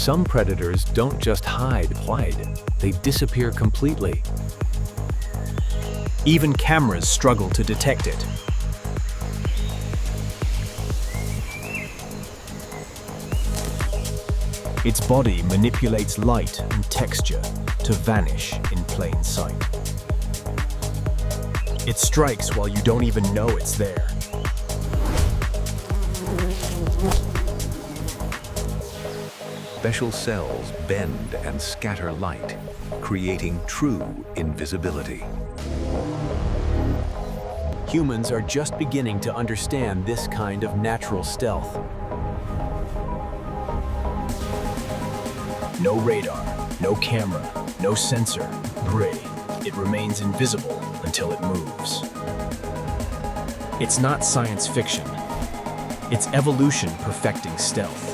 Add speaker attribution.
Speaker 1: Some predators don't just hide, they disappear completely.
Speaker 2: Even cameras struggle to detect it. Its body manipulates light and texture to vanish in plain sight. It strikes while you don't even know it's there.
Speaker 3: Special cells bend and scatter light, creating true invisibility.
Speaker 1: Humans are just beginning to understand this kind of natural stealth.
Speaker 2: No radar, no camera, no sensor, prey. It remains invisible until it moves. It's not science fiction. It's evolution perfecting stealth.